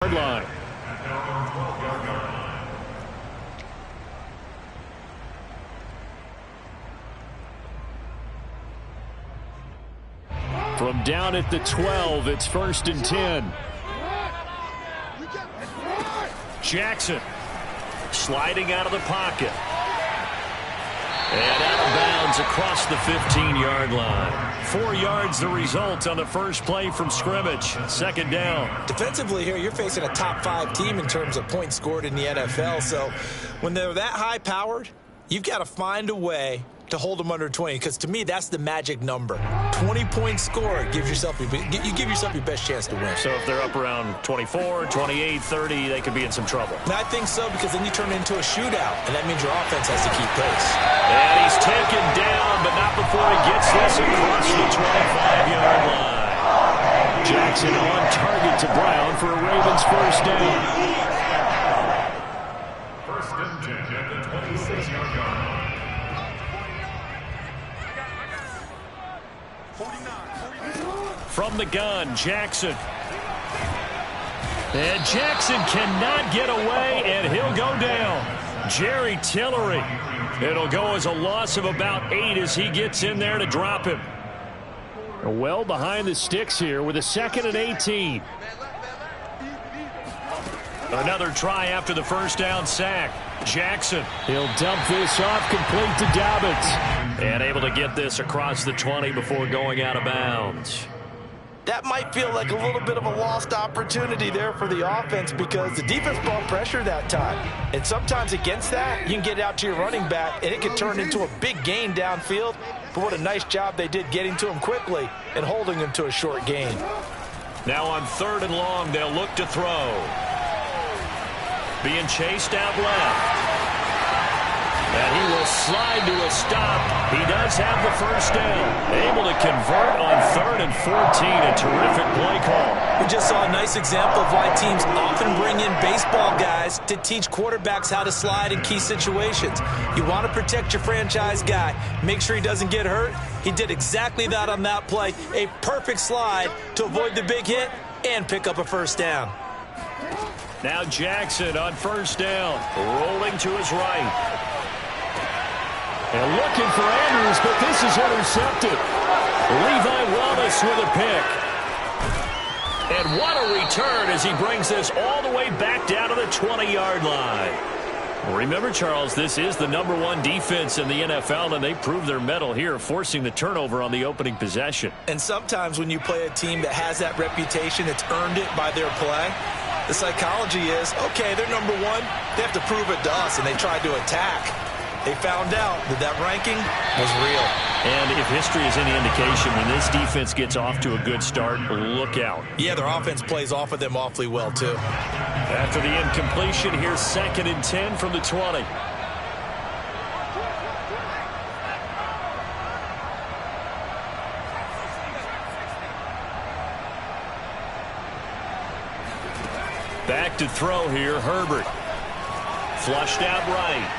Line. From down at the 12, it's 1st and 10. Jackson sliding out of the pocket. And out of bounds across the 15-yard line. 4 yards the result on the first play from scrimmage. 2nd down. Defensively here, you're facing a top 5 team in terms of points scored in the NFL. So when they're that high-powered, you've got to find a way to hold them under 20, because to me, that's the magic number. 20-point score gives yourself you give yourself your best chance to win. So if they're up around 24, 28, 30, they could be in some trouble. And I think so, because then you turn it into a shootout, and that means your offense has to keep pace. And he's taken down, but not before he gets this across the 25-yard line. Jackson on target to Brown for a Ravens first down. 1st and 10 at the 26-yard line. From the gun, Jackson. And Jackson cannot get away, and he'll go down. Jerry Tillery. It'll go as a loss of about 8 as he gets in there to drop him. Well behind the sticks here with a 2nd and 18. Another try after the first down sack. Jackson. He'll dump this off complete to Dobbins. And able to get this across the 20 before going out of bounds. That might feel like a little bit of a lost opportunity there for the offense, because the defense brought pressure that time. And sometimes against that, you can get it out to your running back, and it can turn into a big gain downfield. But what a nice job they did getting to him quickly and holding him to a short gain. Now on 3rd and long, they'll look to throw. Being chased out left. And he will slide to a stop. He does have the first down. Able to convert on 3rd and 14. A terrific play call. We just saw a nice example of why teams often bring in baseball guys to teach quarterbacks how to slide in key situations. You want to protect your franchise guy. Make sure he doesn't get hurt. He did exactly that on that play. A perfect slide to avoid the big hit and pick up a first down. Now Jackson on first down. Rolling to his right. And looking for Andrews, but this is intercepted. Levi Wallace with a pick. And what a return as he brings this all the way back down to the 20-yard line. Remember, Charles, this is the #1 defense in the NFL, and they proved their mettle here, forcing the turnover on the opening possession. And sometimes when you play a team that has that reputation, it's earned it by their play. The psychology is, okay, they're #1. They have to prove it to us, and they tried to attack. They found out that that ranking was real. And if history is any indication, when this defense gets off to a good start, look out. Yeah, their offense plays off of them awfully well, too. After the incompletion, here's 2nd and 10 from the 20. Back to throw here, Herbert. Flushed out right.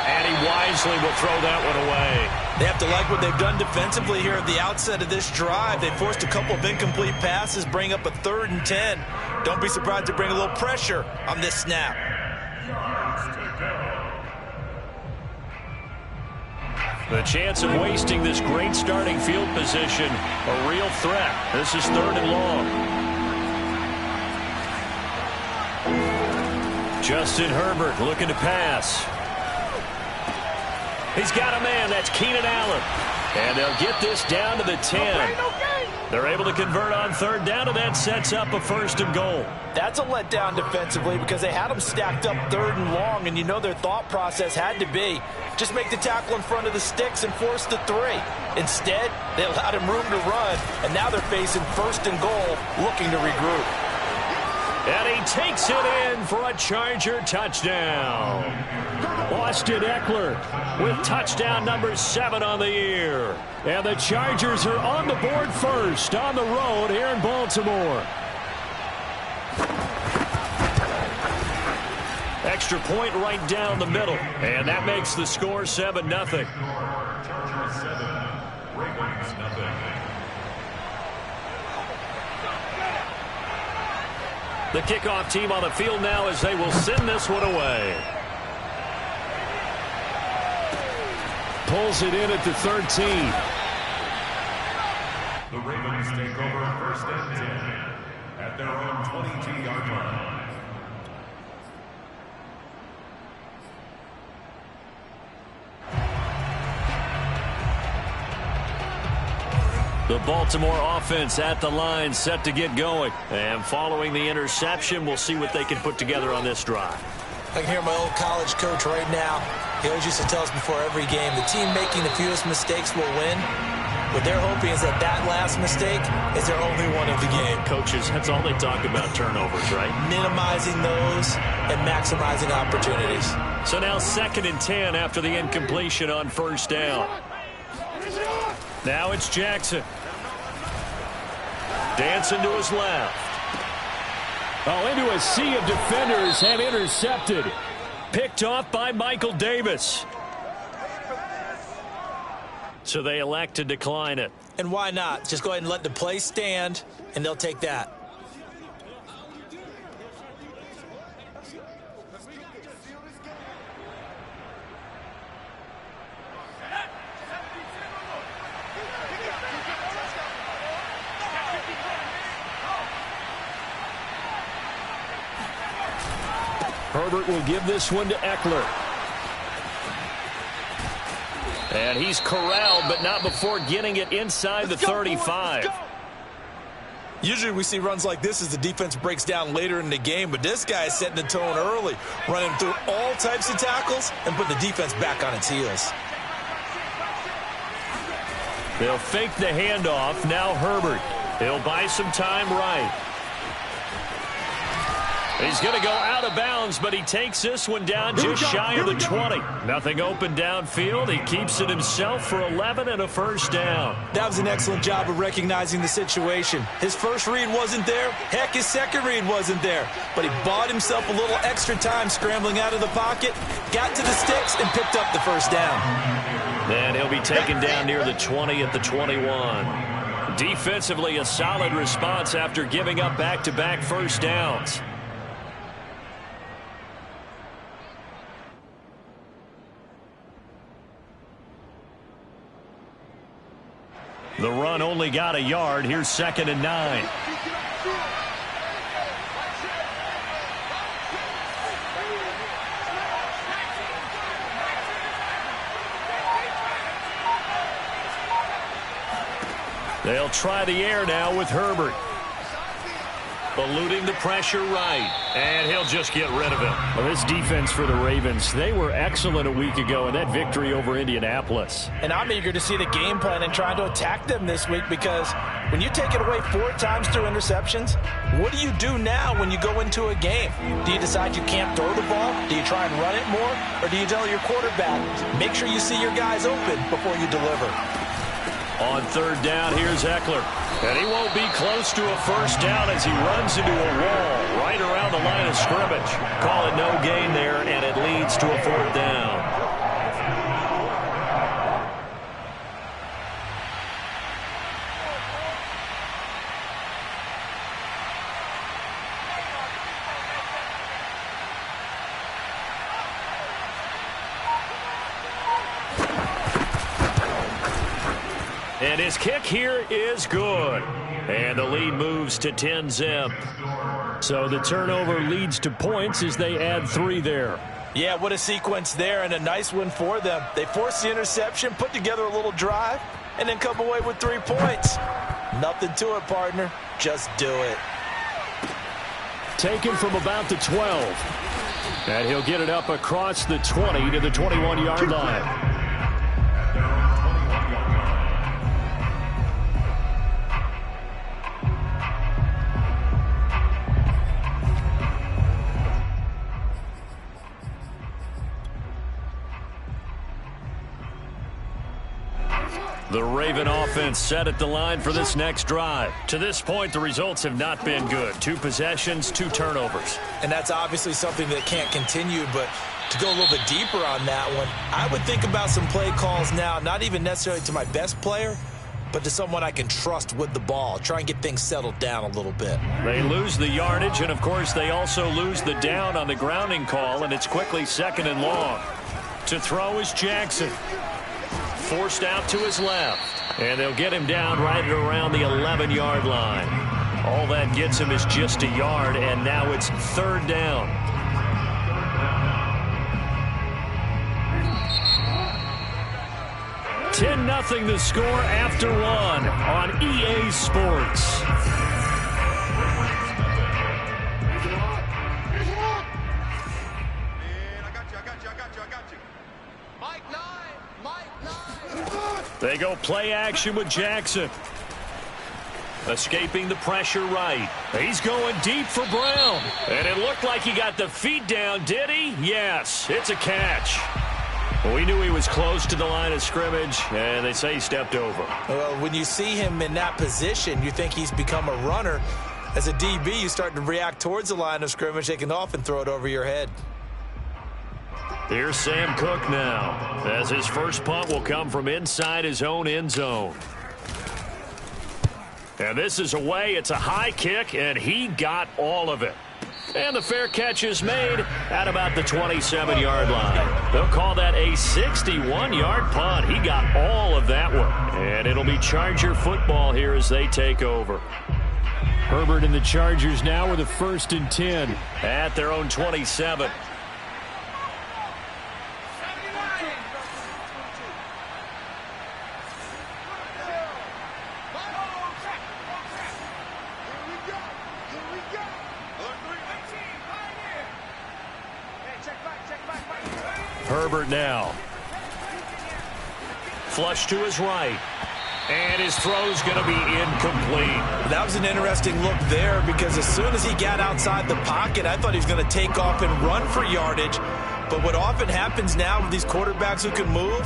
And he wisely will throw that one away. They have to like what they've done defensively here at the outset of this drive. They forced a couple of incomplete passes, bring up a 3rd and 10. Don't be surprised to bring a little pressure on this snap. The chance of wasting this great starting field position, a real threat. This is 3rd and long. Justin Herbert looking to pass. He's got a man. That's Keenan Allen. And they'll get this down to the 10. They're able to convert on 3rd down, and that sets up a 1st and goal. That's a letdown defensively, because they had them stacked up 3rd and long, and you know their thought process had to be just make the tackle in front of the sticks and force the 3. Instead, they allowed him room to run, and now they're facing 1st and goal, looking to regroup. And he takes it in for a Charger touchdown. Austin Eckler with touchdown number 7 on the year. And the Chargers are on the board first on the road here in Baltimore. Extra point right down the middle. And that makes the score 7-0. Chargers 7, Ravens nothing. The kickoff team on the field now as they will send this one away. Pulls it in at the 13. The Ravens take over first and 10 at their own 22-yard line. The Baltimore offense at the line, set to get going. And following the interception, we'll see what they can put together on this drive. I can hear my old college coach right now. He always used to tell us before every game, the team making the fewest mistakes will win. What they're hoping is that last mistake is their only one of the game. Coaches, that's all they talk about, turnovers, right? Minimizing those and maximizing opportunities. So now 2nd and 10 after the incompletion on first down. Now it's Jackson. Dancing to his left. Oh, into a sea of defenders and intercepted. Picked off by Michael Davis. So they elect to decline it. And why not? Just go ahead and let the play stand, and they'll take that. Herbert will give this one to Eckler. And he's corralled, but not before getting it inside the 35. Usually we see runs like this as the defense breaks down later in the game, but this guy is setting the tone early, running through all types of tackles and putting the defense back on its heels. They'll fake the handoff. Now Herbert. He'll buy some time right. He's going to go out of bounds, but he takes this one down just shy of the 20. Nothing open downfield. He keeps it himself for 11 and a first down. That was an excellent job of recognizing the situation. His first read wasn't there. Heck, his second read wasn't there. But he bought himself a little extra time scrambling out of the pocket, got to the sticks, and picked up the first down. And he'll be taken down near the 20 at the 21. Defensively, a solid response after giving up back-to-back first downs. The run only got a yard. Here's 2nd and 9. They'll try the air now with Herbert. Eluding the pressure right. And he'll just get rid of it. Well, this defense for the Ravens, they were excellent a week ago in that victory over Indianapolis. And I'm eager to see the game plan and trying to attack them this week, because when you take it away 4 times through interceptions, what do you do now when you go into a game? Do you decide you can't throw the ball? Do you try and run it more? Or do you tell your quarterback, make sure you see your guys open before you deliver? On 3rd down, here's Eckler. And he won't be close to a first down as he runs into a wall right around the line of scrimmage. Call it no gain there, and it leads to a 4th down. And his kick here is good. And the lead moves to 10-zip. So the turnover leads to points as they add 3 there. Yeah, what a sequence there, and a nice win for them. They forced the interception, put together a little drive, and then come away with 3 points. Nothing to it, partner. Just do it. Taken from about the 12. And he'll get it up across the 20 to the 21-yard line. The Raven offense set at the line for this next drive. To this point, the results have not been good. 2 possessions, 2 turnovers. And that's obviously something that can't continue, but to go a little bit deeper on that one, I would think about some play calls now, not even necessarily to my best player, but to someone I can trust with the ball. Try and get things settled down a little bit. They lose the yardage, and, of course, they also lose the down on the grounding call, and it's quickly 2nd and long. To throw is Jackson. Forced out to his left. And they'll get him down right at around the 11-yard line. All that gets him is just a yard, and now it's 3rd down. $10-0 the score after 1 on EA Sports. They go play action with Jackson. Escaping the pressure right. He's going deep for Brown. And it looked like he got the feet down, did he? Yes, it's a catch. We knew he was close to the line of scrimmage, and they say he stepped over. Well, when you see him in that position, you think he's become a runner. As a DB, you start to react towards the line of scrimmage. They can often throw it over your head. Here's Sam Cook now, as his first punt will come from inside his own end zone. And this is away. It's a high kick, and he got all of it. And the fair catch is made at about the 27-yard line. They'll call that a 61-yard punt. He got all of that one. And it'll be Charger football here as they take over. Herbert and the Chargers now with a 1st and 10 at their own 27. Herbert now. Flush to his right. And his throw's going to be incomplete. That was an interesting look there because as soon as he got outside the pocket, I thought he was going to take off and run for yardage. But what often happens now with these quarterbacks who can move,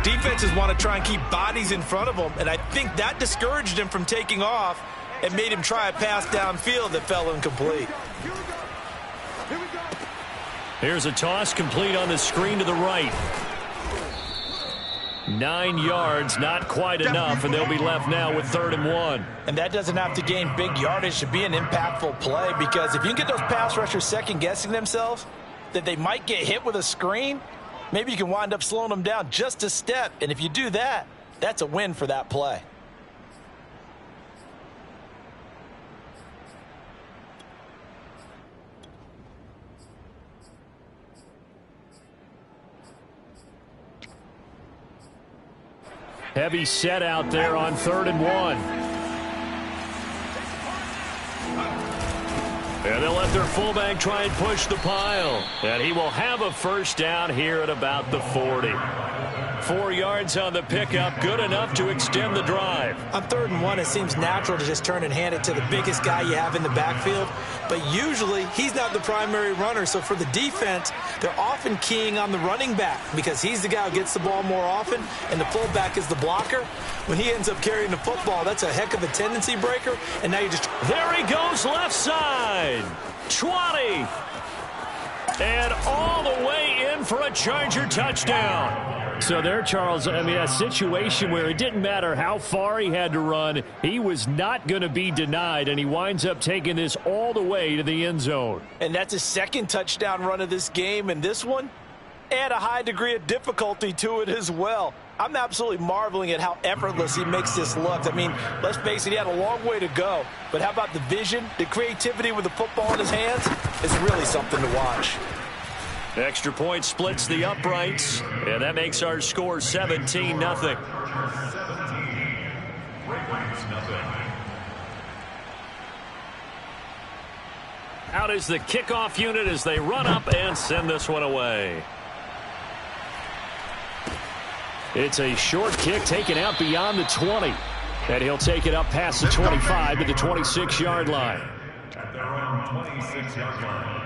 defenses want to try and keep bodies in front of them. And I think that discouraged him from taking off and made him try a pass downfield that fell incomplete. Here's a toss complete on the screen to the right. 9 yards, not quite enough, and they'll be left now with 3rd and 1. And that doesn't have to gain big yardage to be an impactful play, because if you can get those pass rushers second-guessing themselves, that they might get hit with a screen, maybe you can wind up slowing them down just a step. And if you do that, that's a win for that play. Heavy set out there on 3rd and 1. And they'll let their fullback try and push the pile. And he will have a 1st down here at about the 40. 4 yards on the pickup, good enough to extend the drive. On 3rd and 1, it seems natural to just turn and hand it to the biggest guy you have in the backfield. But usually, he's not the primary runner. So for the defense, they're often keying on the running back because he's the guy who gets the ball more often, and the fullback is the blocker. When he ends up carrying the football, that's a heck of a tendency breaker. And now you just... There he goes, left side. 20. And all the way in for a Charger touchdown. So there, Charles, I mean, a situation where it didn't matter how far he had to run, he was not going to be denied, and he winds up taking this all the way to the end zone. And that's his 2nd touchdown run of this game, and this one, add a high degree of difficulty to it as well. I'm absolutely marveling at how effortless he makes this look. I mean, let's face it, he had a long way to go, but how about the vision, the creativity with the football in his hands? It's really something to watch. Extra point splits the uprights, and that makes our score 17-0. Out is the kickoff unit as they run up and send this one away. It's a short kick taken out beyond the 20. And he'll take it up past the 25 to the 26-yard line. At their own 26-yard line.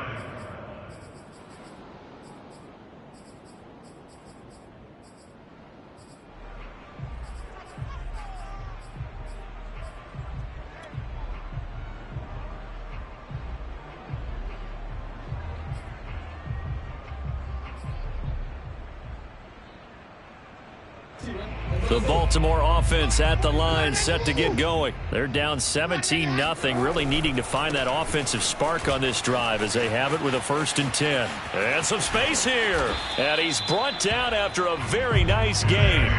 The Baltimore offense at the line, set to get going. They're down 17-0, really needing to find that offensive spark on this drive as they have it with a 1st and 10. And some space here. And he's brought down after a very nice gain.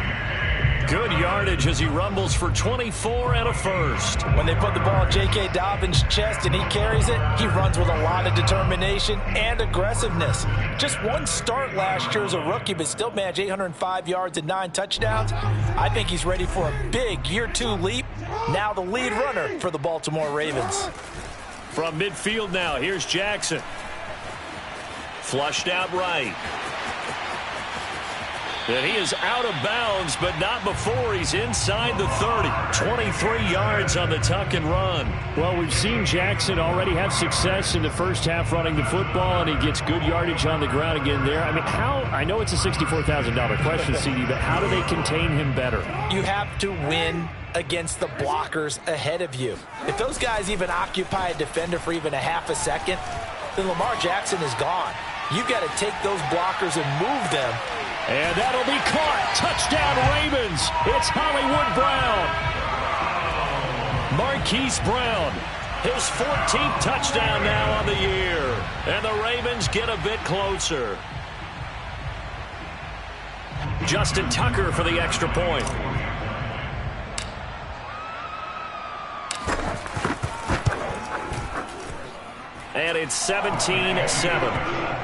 Good yardage as he rumbles for 24 and a 1st. When they put the ball in J.K. Dobbins' chest and he carries it, he runs with a lot of determination and aggressiveness. Just one start last year as a rookie, but still managed 805 yards and 9 touchdowns. I think he's ready for a big year 2 leap. Now the lead runner for the Baltimore Ravens. From midfield now, here's Jackson. Flushed out right. And he is out of bounds, but not before he's inside the 30. 23 yards on the tuck and run. Well, we've seen Jackson already have success in the first half running the football, and he gets good yardage on the ground again there. I mean, I know it's a $64,000 question, CD, but how do they contain him better? You have to win against the blockers ahead of you. If those guys even occupy a defender for even a half a second, then Lamar Jackson is gone. You've got to take those blockers and move them. And that'll be caught. Touchdown, Ravens. It's Hollywood Brown. Marquise Brown, his 14th touchdown now on the year. And the Ravens get a bit closer. Justin Tucker for the extra point. And it's 17-7.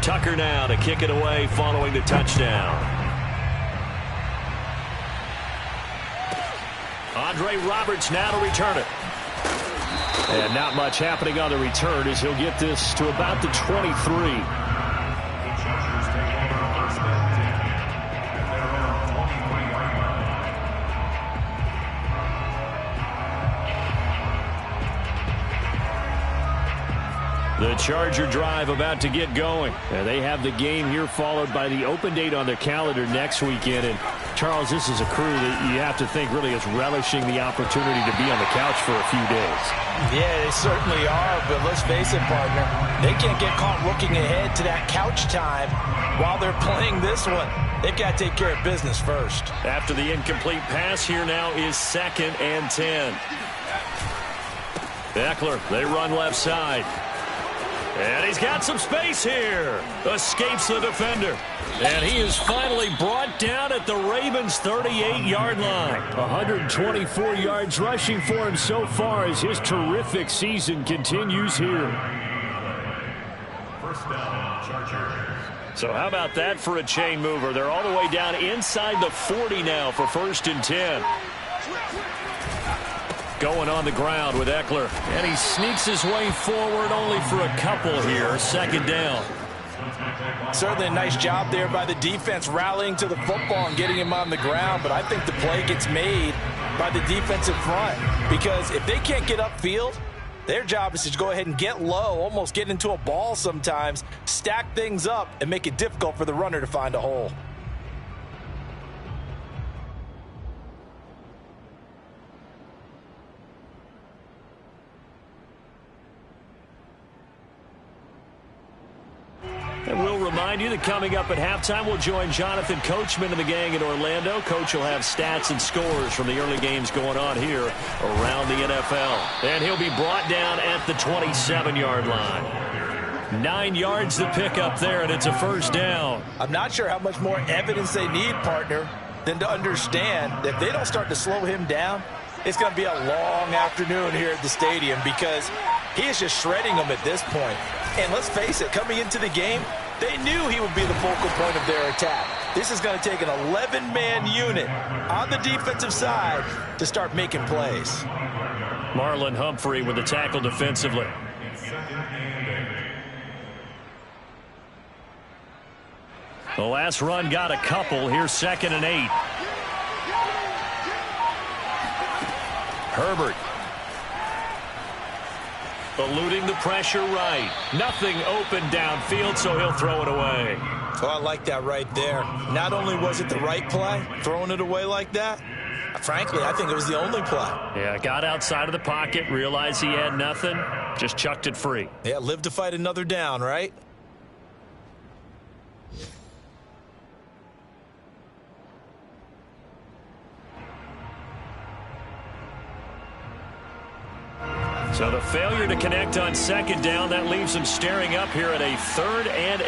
Tucker now to kick it away following the touchdown. Andre Roberts now to return it. And not much happening on the return as he'll get this to about the 23. The Charger drive about to get going. And they have the game here followed by the open date on their calendar next weekend. And, Charles, this is a crew that you have to think really is relishing the opportunity to be on the couch for a few days. Yeah, they certainly are, but let's face it, partner. They can't get caught looking ahead to that couch time while they're playing this one. They've got to take care of business first. After the incomplete pass, here now is 2nd and 10. Eckler, they run left side. And he's got some space here. Escapes the defender. And he is finally brought down at the Ravens' 38-yard line. 124 yards rushing for him so far as his terrific season continues here. First down, Chargers. So how about that for a chain mover? They're all the way down inside the 40 now for 1st and 10. Going on the ground with Eckler. And he sneaks his way forward only for a couple here. 2nd down. Certainly a nice job there by the defense rallying to the football and getting him on the ground. But I think the play gets made by the defensive front. Because if they can't get upfield, their job is to go ahead and get low, almost get into a ball sometimes, stack things up, and make it difficult for the runner to find a hole. And we'll remind you that coming up at halftime, we'll join Jonathan Coachman and the gang in Orlando. Coach will have stats and scores from the early games going on here around the NFL. And he'll be brought down at the 27-yard line. 9 yards to pick up there, and it's a 1st down. I'm not sure how much more evidence they need, partner, than to understand that if they don't start to slow him down, it's going to be a long afternoon here at the stadium because he is just shredding them at this point. And let's face it, coming into the game, they knew he would be the focal point of their attack. This is going to take an 11-man unit on the defensive side to start making plays. Marlon Humphrey with the tackle defensively. The last run got a couple. Here's 2nd and 8. Herbert. Eluding the pressure right. Nothing open downfield, so he'll throw it away. Oh, I like that right there. Not only was it the right play, throwing it away like that, Frankly, I think it was the only play. Yeah, got outside of the pocket, realized he had nothing, just chucked it free. Yeah, live to fight another down, right? So the failure to connect on second down, that leaves them staring up here at a 3rd and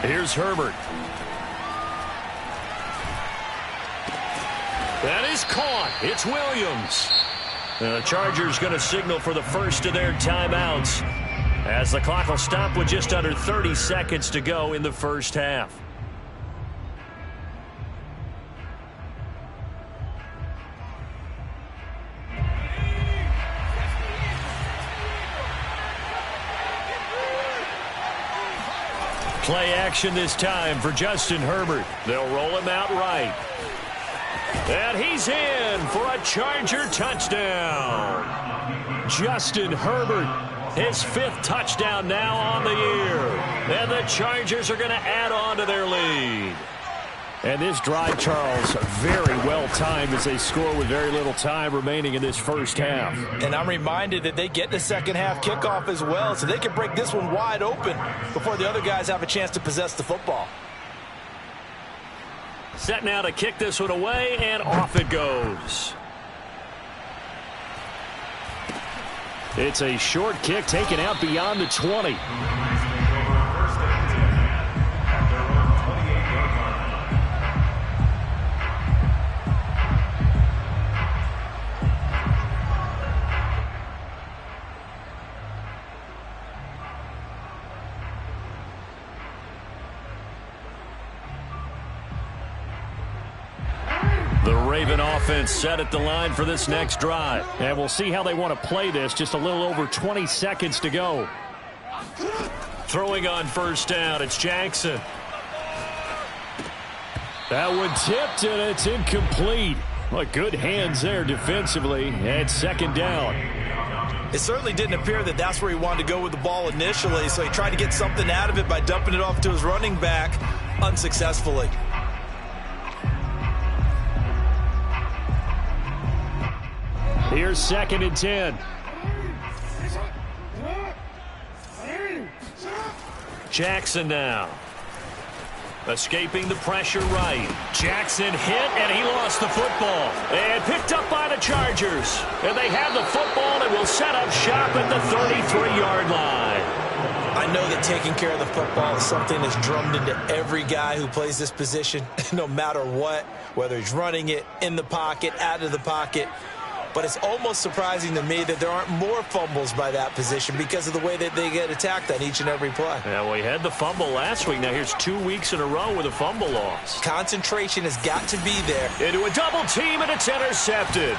8. Here's Herbert. That is caught. It's Williams. The Chargers going to signal for the first of their timeouts as the clock will stop with just under 30 seconds to go in the first half. Play action this time for Justin Herbert. They'll roll him out right. And he's in for a Charger touchdown. Justin Herbert, his 5th touchdown now on the year. And the Chargers are going to add on to their lead. And this drive, Charles, very well timed as they score with very little time remaining in this first half. And I'm reminded that they get the second half kickoff as well, so they can break this one wide open before the other guys have a chance to possess the football. Set now to kick this one away, and off it goes. It's a short kick taken out beyond the 20. The Raven offense set at the line for this next drive. And we'll see how they want to play this. Just a little over 20 seconds to go. Throwing on first down, it's Jackson. That one tipped, and it's incomplete. Well, good hands there defensively. And second down. It certainly didn't appear that that's where he wanted to go with the ball initially, so he tried to get something out of it by dumping it off to his running back unsuccessfully. Here's 2nd and 10. Jackson now. Escaping the pressure right. Jackson hit, and he lost the football. And picked up by the Chargers. And they have the football and will set up shop at the 33-yard line. I know that taking care of the football is something that's drummed into every guy who plays this position, no matter what, whether he's running it, in the pocket, out of the pocket. But it's almost surprising to me that there aren't more fumbles by that position because of the way that they get attacked on each and every play. Yeah, we had the fumble last week. Now here's 2 weeks in a row with a fumble loss. Concentration has got to be there. Into a double team, and it's intercepted.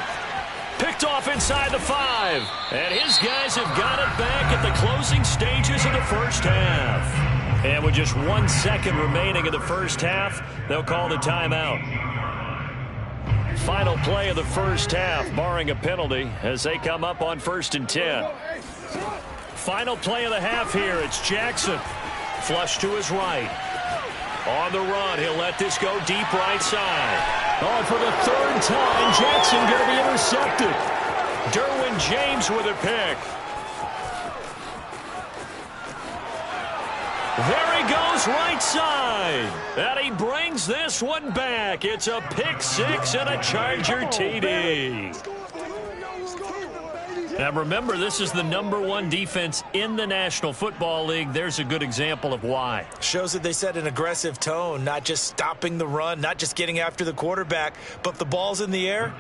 Picked off inside the 5. And his guys have got it back at the closing stages of the first half. And with just 1 second remaining in the first half, they'll call the timeout. Final play of the first half, barring a penalty, as they come up on 1st and 10. Final play of the half here. It's Jackson. Flush to his right. On the run, he'll let this go deep right side. Oh, for the 3rd time, Jackson going to be intercepted. Derwin James with a pick. There he goes, right side. And he brings this one back. It's a pick 6 and a Charger TD. Now remember, this is the #1 defense in the National Football League. There's a good example of why. Shows that they set an aggressive tone, not just stopping the run, not just getting after the quarterback, but if the ball's in the air,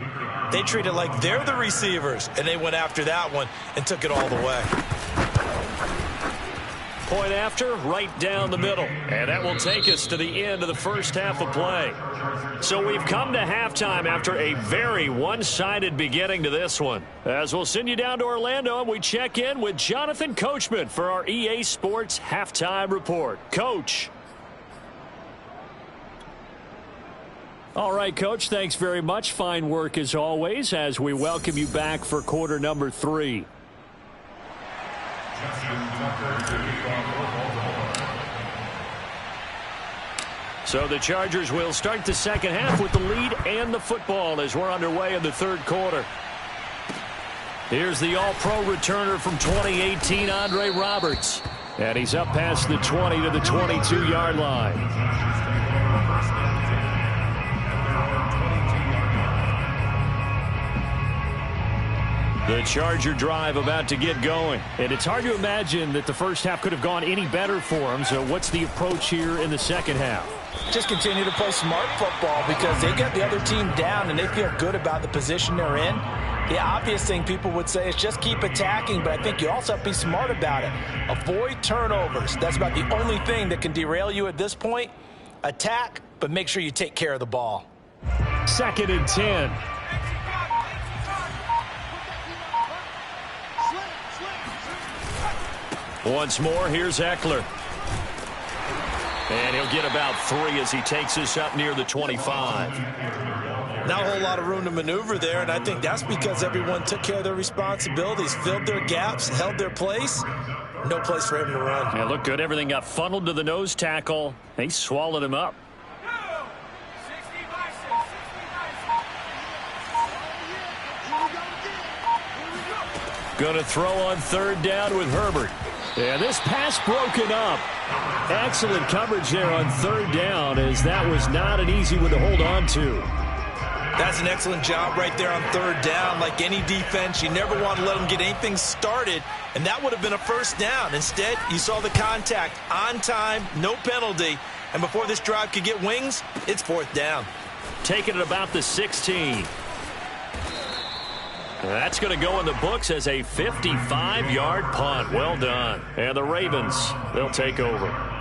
they treat it like they're the receivers, and they went after that one and took it all the way. Point after, right down the middle. And that will take us to the end of the first half of play. So we've come to halftime after a very one-sided beginning to this one. As we'll send you down to Orlando, and we check in with Jonathan Coachman for our EA Sports Halftime Report. Coach. All right, Coach, thanks very much. Fine work as always as we welcome you back for quarter number 3. So the Chargers will start the second half with the lead and the football as we're underway in the third quarter. Here's the All-Pro returner from 2018, Andre Roberts. And he's up past the 20 to the 22-yard line. The Charger drive about to get going. And it's hard to imagine that the first half could have gone any better for them. So what's the approach here in the second half? Just continue to play smart football because they got the other team down and they feel good about the position they're in. The obvious thing people would say is just keep attacking, but I think you also have to be smart about it. Avoid turnovers. That's about the only thing that can derail you at this point. Attack, but make sure you take care of the ball. 2nd and 10. Once more, here's Eckler. And he'll get about 3 as he takes this up near the 25. Not a whole lot of room to maneuver there, and I think that's because everyone took care of their responsibilities, filled their gaps, held their place. No place for him to run. Yeah, looked good. Everything got funneled to the nose tackle. They swallowed him up. Going to throw on 3rd down with Herbert. Yeah, this pass broken up. Excellent coverage there on 3rd down, as that was not an easy one to hold on to. That's an excellent job right there on 3rd down. Like any defense, you never want to let them get anything started, and that would have been a 1st down. Instead, you saw the contact on time, no penalty, and before this drive could get wings, it's 4th down. Taking it about the 16. That's going to go in the books as a 55-yard punt. Well done. And the Ravens, they'll take over.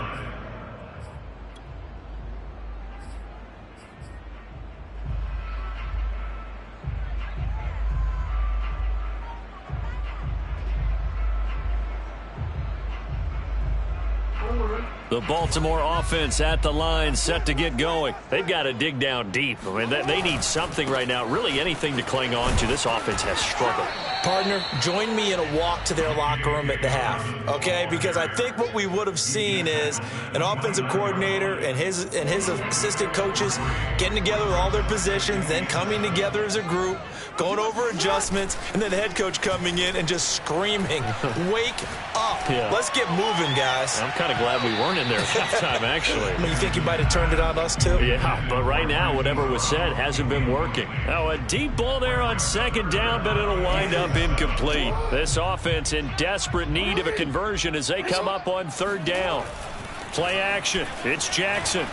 The Baltimore offense at the line, set to get going. They've got to dig down deep. I mean, they need something right now, really anything to cling on to. This offense has struggled. Partner, join me in a walk to their locker room at the half, okay? Because I think what we would have seen is an offensive coordinator and his assistant coaches getting together with all their positions, then coming together as a group, going over adjustments, and then the head coach coming in and just screaming, wake up. Yeah. Let's get moving, guys. I'm kind of glad we weren't in there at halftime, actually. I mean, you think you might have turned it on us, too? Yeah, but right now, whatever was said hasn't been working. Now, a deep ball there on 2nd down, but it'll wind up incomplete. This offense in desperate need of a conversion as they come up on 3rd down. Play action. It's Jackson.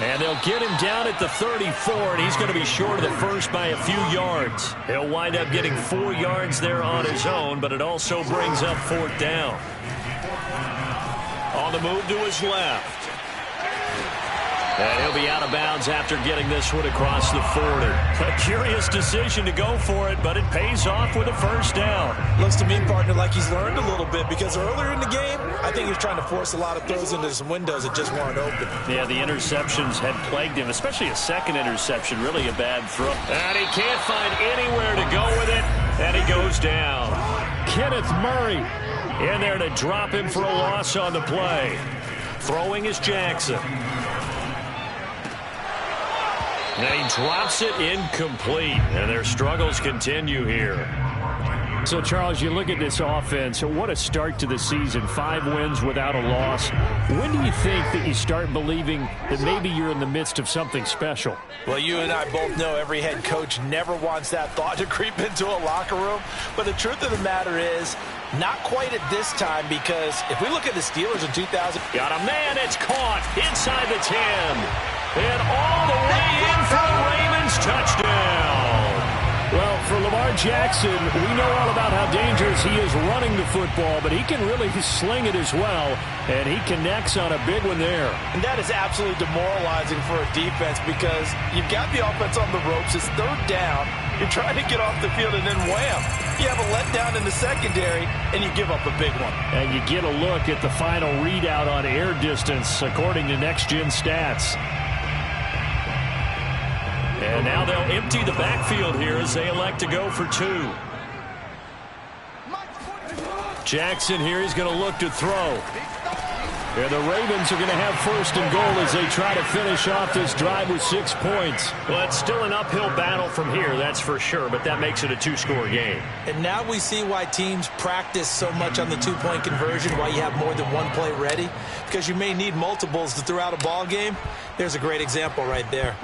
And they'll get him down at the 34, and he's going to be short of the first by a few yards. He'll wind up getting 4 yards there on his own, but it also brings up 4th down. On the move to his left. And he'll be out of bounds after getting this one across the 40. A curious decision to go for it, but it pays off with a 1st down. Looks to me, partner, like he's learned a little bit because earlier in the game, I think he was trying to force a lot of throws into some windows that just weren't open. Yeah, the interceptions had plagued him, especially a 2nd interception, really a bad throw. And he can't find anywhere to go with it, and he goes down. Kenneth Murray in there to drop him for a loss on the play. Throwing is Jackson. And he drops it incomplete, and their struggles continue here. So, Charles, you look at this offense, what a start to the season. 5 wins without a loss. When do you think that you start believing that maybe you're in the midst of something special? Well, you and I both know every head coach never wants that thought to creep into a locker room. But the truth of the matter is, not quite at this time, because if we look at the Steelers in 2000. Got a man, it's caught inside the 10. And all the way in for a Ravens touchdown. Well, for Lamar Jackson, we know all about how dangerous he is running the football, but he can really sling it as well, and he connects on a big one there. And that is absolutely demoralizing for a defense because you've got the offense on the ropes. It's 3rd down. You're trying to get off the field, and then wham, you have a letdown in the secondary, and you give up a big one. And you get a look at the final readout on air distance, according to Next Gen Stats. And now they'll empty the backfield here as they elect to go for 2. Jackson here, he's going to look to throw. And the Ravens are going to have first and goal as they try to finish off this drive with 6 points. Well, it's still an uphill battle from here, that's for sure, but that makes it a 2-score game. And now we see why teams practice so much on the 2-point conversion, why you have more than one play ready, because you may need multiples to throw out a ball game. There's a great example right there.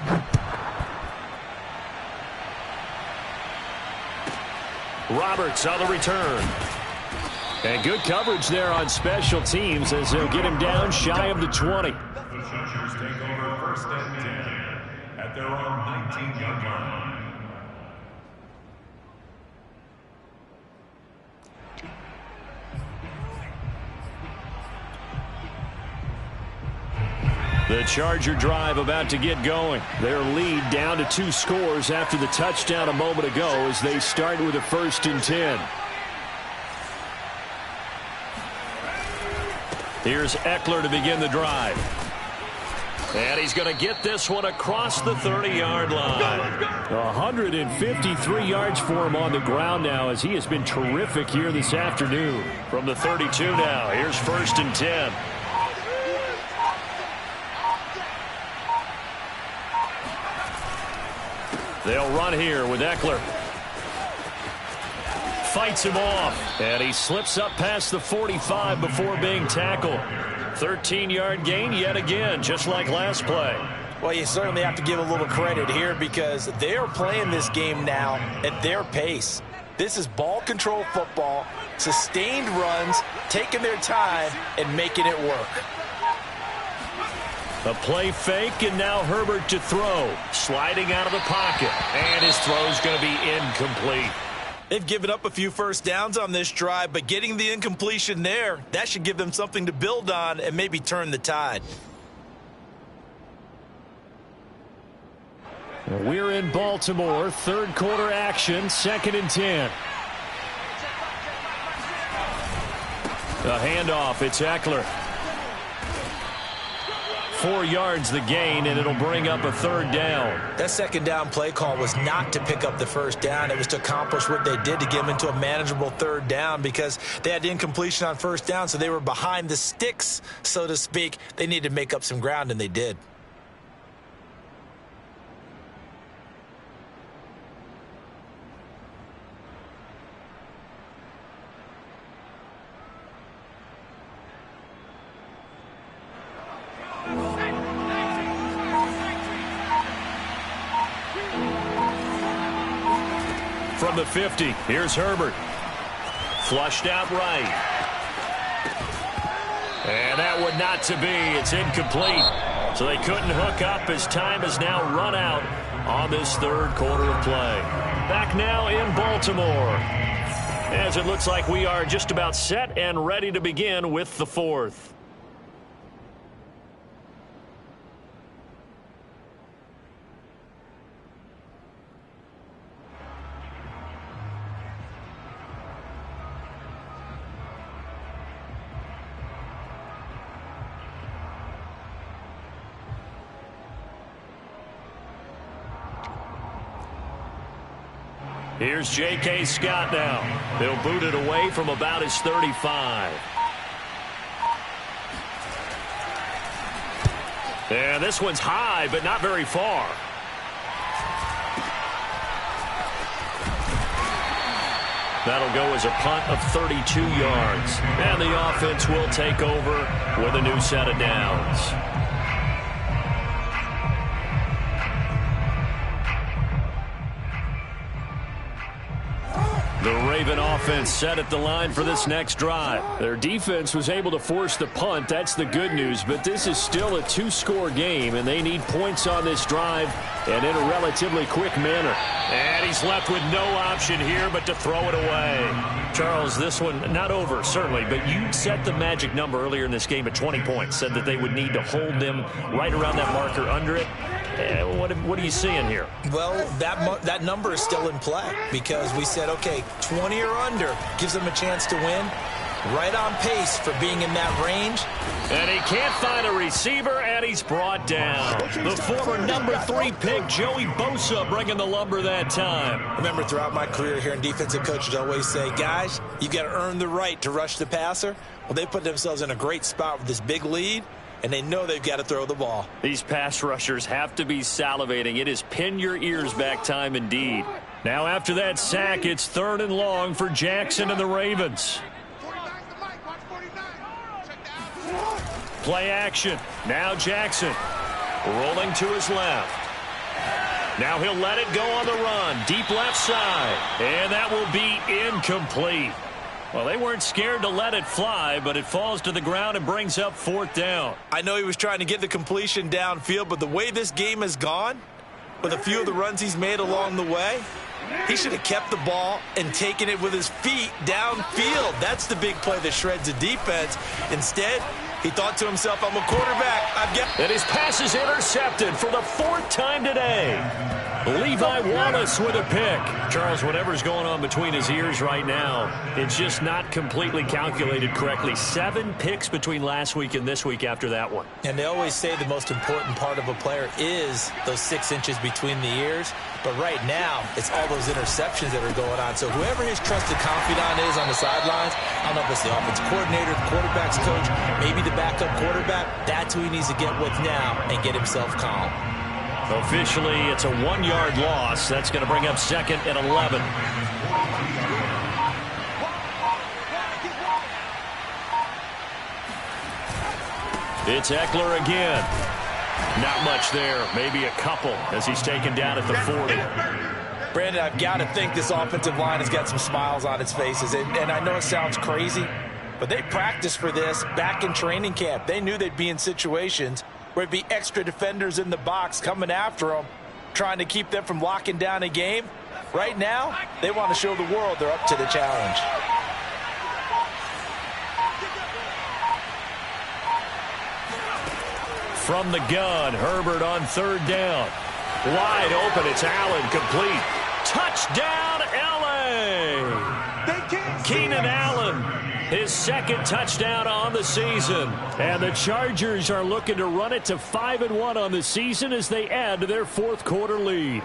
Roberts on the return. And good coverage there on special teams as they'll get him down shy of the 20. The Chargers take over first and 10 at their own 19-yard line. The Charger drive about to get going. Their lead down to 2 scores after the touchdown a moment ago as they start with a first and 10. Here's Eckler to begin the drive. And he's going to get this one across the 30-yard line. 153 yards for him on the ground now as he has been terrific here this afternoon. From the 32 now, here's first and 10. They'll run here with Eckler. Fights him off, and he slips up past the 45 before being tackled. 13-yard gain yet again, just like last play. Well, you certainly have to give a little credit here because they are playing this game now at their pace. This is ball control football, sustained runs, taking their time, and making it work. A play fake, and now Herbert to throw. Sliding out of the pocket, and his throw's going to be incomplete. They've given up a few first downs on this drive, but getting the incompletion there, that should give them something to build on and maybe turn the tide. We're in Baltimore, third quarter action, 2nd and 10. The handoff, it's Eckler. 4 yards the gain, and it'll bring up a third down. That second down play call was not to pick up the first down. It was to accomplish what they did to get them into a manageable third down because they had incompletion on first down, so they were behind the sticks, so to speak. They needed to make up some ground, and they did. From the 50, here's Herbert. Flushed out right. And that one not to be. It's incomplete. So they couldn't hook up as time has now run out on this third quarter of play. Back now in Baltimore, as it looks like we are just about set and ready to begin with the fourth. Here's J.K. Scott now. He'll boot it away from about his 35. And this one's high, but not very far. That'll go as a punt of 32 yards. And the offense will take over with a new set of downs. The Raven offense set at the line for this next drive. Their defense was able to force the punt. That's the good news. But this is still a 2-score game, and they need points on this drive and in a relatively quick manner. And he's left with no option here but to throw it away. Charles, this one not over, certainly, but you set the magic number earlier in this game at 20 points. Said that they would need to hold them right around that marker under it. What are you seeing here? Well, that number is still in play because we said, okay, 20 or under gives them a chance to win. Right on pace for being in that range. And he can't find a receiver, and he's brought down. The former #3 pick, Joey Bosa, bringing the lumber that time. Remember, throughout my career here in defensive coaches always say, guys, you got to earn the right to rush the passer. Well, they put themselves in a great spot with this big lead, and they know they've got to throw the ball. These pass rushers have to be salivating. It is pin your ears back time indeed. Now after that sack, it's 3rd and long for Jackson and the Ravens. Play action. Now Jackson rolling to his left. Now he'll let it go on the run. Deep left side. And that will be incomplete. Well, they weren't scared to let it fly, but it falls to the ground and brings up 4th down. I know he was trying to get the completion downfield, but the way this game has gone, with a few of the runs he's made along the way, he should have kept the ball and taken it with his feet downfield. That's the big play that shreds the defense. Instead, he thought to himself, I'm a quarterback. And his pass is intercepted for the 4th time today. Levi Wallace with a pick. Charles, whatever's going on between his ears right now, it's just not completely calculated correctly. 7 picks between last week and this week after that one. And they always say the most important part of a player is those 6 inches between the ears. But right now, it's all those interceptions that are going on. So whoever his trusted confidant is on the sidelines, I don't know if it's the offensive coordinator, the quarterback's coach, maybe the backup quarterback, that's who he needs to get with now and get himself calm. Officially, it's a 1-yard loss. That's going to bring up 2nd and 11. It's Eckler again. Not much there. Maybe a couple as he's taken down at the 40. Brandon, I've got to think this offensive line has got some smiles on its faces. And I know it sounds crazy, but they practiced for this back in training camp. They knew they'd be in situations where it'd be extra defenders in the box coming after them, trying to keep them from locking down a game. Right now, they want to show the world they're up to the challenge. From the gun, Herbert on 3rd down. Wide open, it's Allen, complete. Touchdown, L.A. Keenan Allen, his 2nd touchdown on the season. And the Chargers are looking to run it to 5-1 on the season as they add to their 4th quarter lead.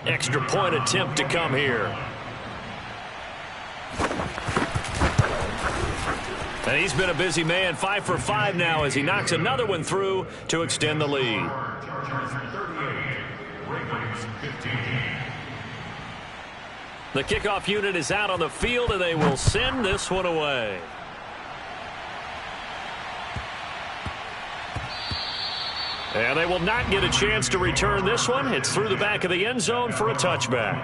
Extra point attempt to come here. And he's been a busy man, 5 for 5 now as he knocks another one through to extend the lead. The kickoff unit is out on the field, and they will send this one away. And they will not get a chance to return this one. It's through the back of the end zone for a touchback.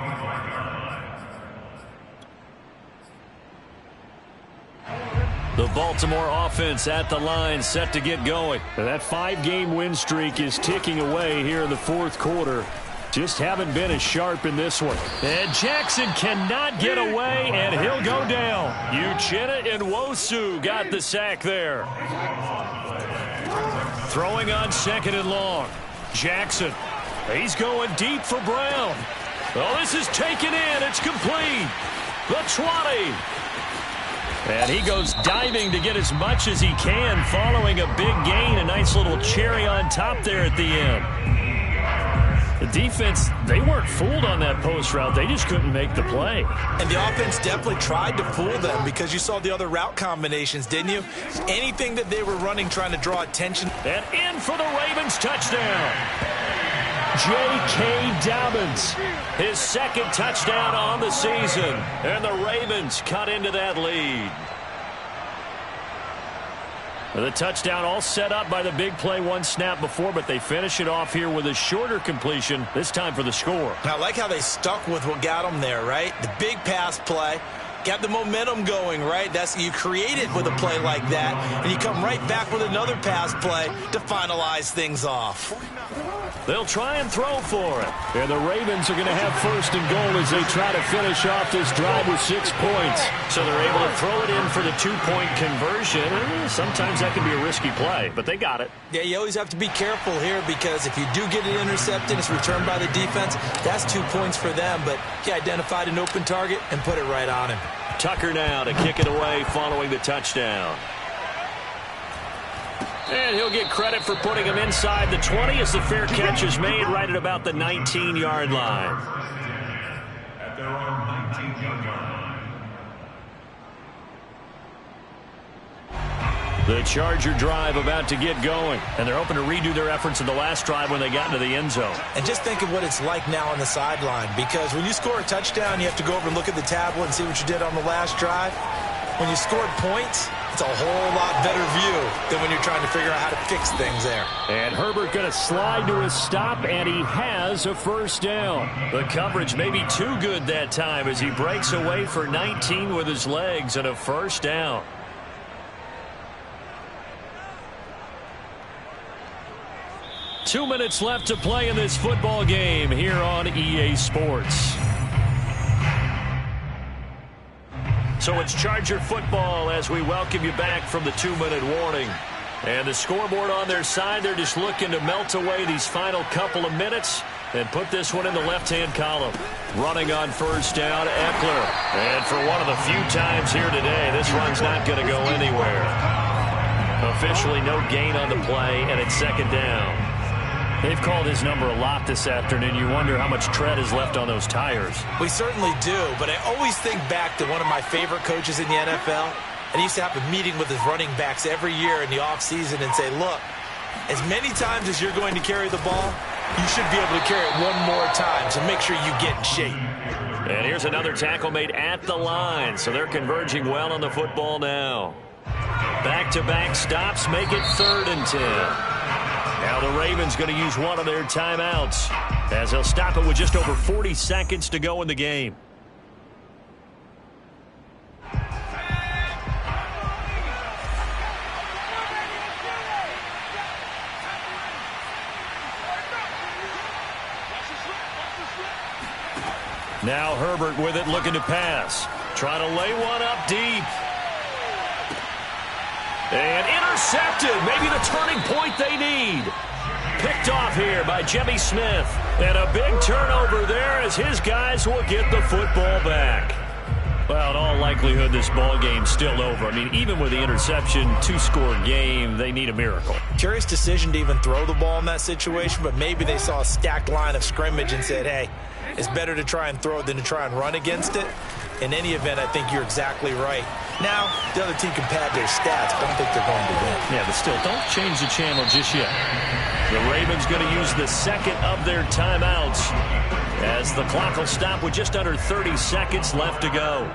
The Baltimore offense at the line, set to get going. That 5-game win streak is ticking away here in the 4th quarter. Just haven't been as sharp in this one. And Jackson cannot get away, and he'll go down. Uchenna Nwosu got the sack there. Throwing on 2nd and long. Jackson, he's going deep for Brown. Oh, this is taken in. It's complete. The 20. And he goes diving to get as much as he can, following a big gain. A nice little cherry on top there at the end. The defense, they weren't fooled on that post route. They just couldn't make the play. And the offense definitely tried to fool them because you saw the other route combinations, didn't you? Anything that they were running trying to draw attention. And in for the Ravens touchdown. J.K. Dobbins, his 2nd touchdown on the season. And the Ravens cut into that lead. The touchdown all set up by the big play 1 snap before, but they finish it off here with a shorter completion, this time for the score. I like how they stuck with what got them there, right? The big pass play, Got the momentum going, right? You create it with a play like that, and you come right back with another pass play to finalize things off. They'll try and throw for it. And the Ravens are going to have first and goal as they try to finish off this drive with 6 points. So they're able to throw it in for the 2-point conversion. Sometimes that can be a risky play, but they got it. Yeah, you always have to be careful here because if you do get it intercepted, it's returned by the defense, that's 2 points for them. But he identified an open target and put it right on him. Tucker now to kick it away following the touchdown. And he'll get credit for putting him inside the 20 as the fair catch is made right at about the 19-yard line. At their own 19-yard line. The Charger drive about to get going. And they're hoping to redo their efforts in the last drive when they got into the end zone. And just think of what it's like now on the sideline. Because when you score a touchdown, you have to go over and look at the tablet and see what you did on the last drive. When you scored points, it's a whole lot better view than when you're trying to figure out how to fix things there. And Herbert going to slide to a stop, and he has a first down. The coverage may be too good that time as he breaks away for 19 with his legs and a first down. Two minutes left to play in this football game here on EA Sports. So it's Charger football as we welcome you back from the 2-minute warning. And the scoreboard on their side, they're just looking to melt away these final couple of minutes and put this one in the left-hand column. Running on first down, Eckler. And for one of the few times here today, this run's not going to go anywhere. Officially no gain on the play, and it's second down. They've called his number a lot this afternoon. You wonder how much tread is left on those tires. We certainly do, but I always think back to one of my favorite coaches in the NFL. And he used to have a meeting with his running backs every year in the offseason and say, look, as many times as you're going to carry the ball, you should be able to carry it one more time, so make sure you get in shape. And here's another tackle made at the line, so they're converging well on the football now. Back-to-back stops make it 3rd and 10. Now the Ravens going to use one of their timeouts as they'll stop it with just over 40 seconds to go in the game. Now Herbert with it, looking to pass. Trying to lay one up deep. And intercepted. Maybe the turning point they need. Picked off here by Jimmy Smith. And a big turnover there as his guys will get the football back. Well, in all likelihood, this ball game's still over. I mean, even with the interception, 2-score game, they need a miracle. Curious decision to even throw the ball in that situation, but maybe they saw a stacked line of scrimmage and said, hey, it's better to try and throw it than to try and run against it. In any event, I think you're exactly right. Now, the other team can pad their stats, but I don't think they're going to win. Yeah, but still, don't change the channel just yet. The Ravens going to use the second of their timeouts as the clock will stop with just under 30 seconds left to go.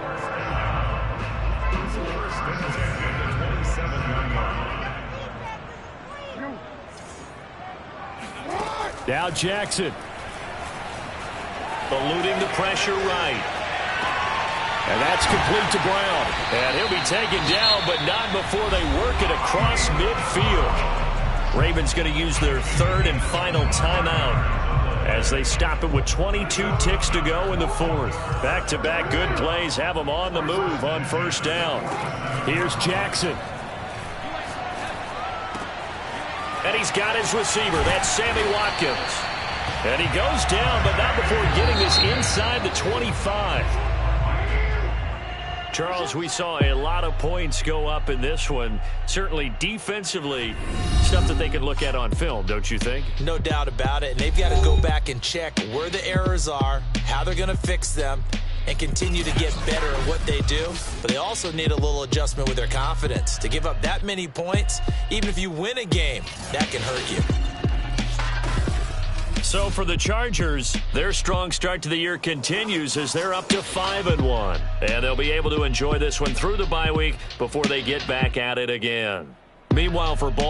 Now Jackson. Eluding the pressure right. And that's complete to Brown. And he'll be taken down, but not before they work it across midfield. Ravens going to use their 3rd and final timeout as they stop it with 22 ticks to go in the 4th. Back-to-back good plays have them on the move on first down. Here's Jackson. And he's got his receiver. That's Sammy Watkins. And he goes down, but not before getting this inside the 25. Charles, we saw a lot of points go up in this one. Certainly defensively, stuff that they can look at on film, don't you think? No doubt about it. And they've got to go back and check where the errors are, how they're going to fix them, and continue to get better at what they do. But they also need a little adjustment with their confidence. To give up that many points, even if you win a game, that can hurt you. So for the Chargers, their strong start to the year continues as they're up to 5-1. And they'll be able to enjoy this one through the bye week before they get back at it again. Meanwhile, for Baltimore,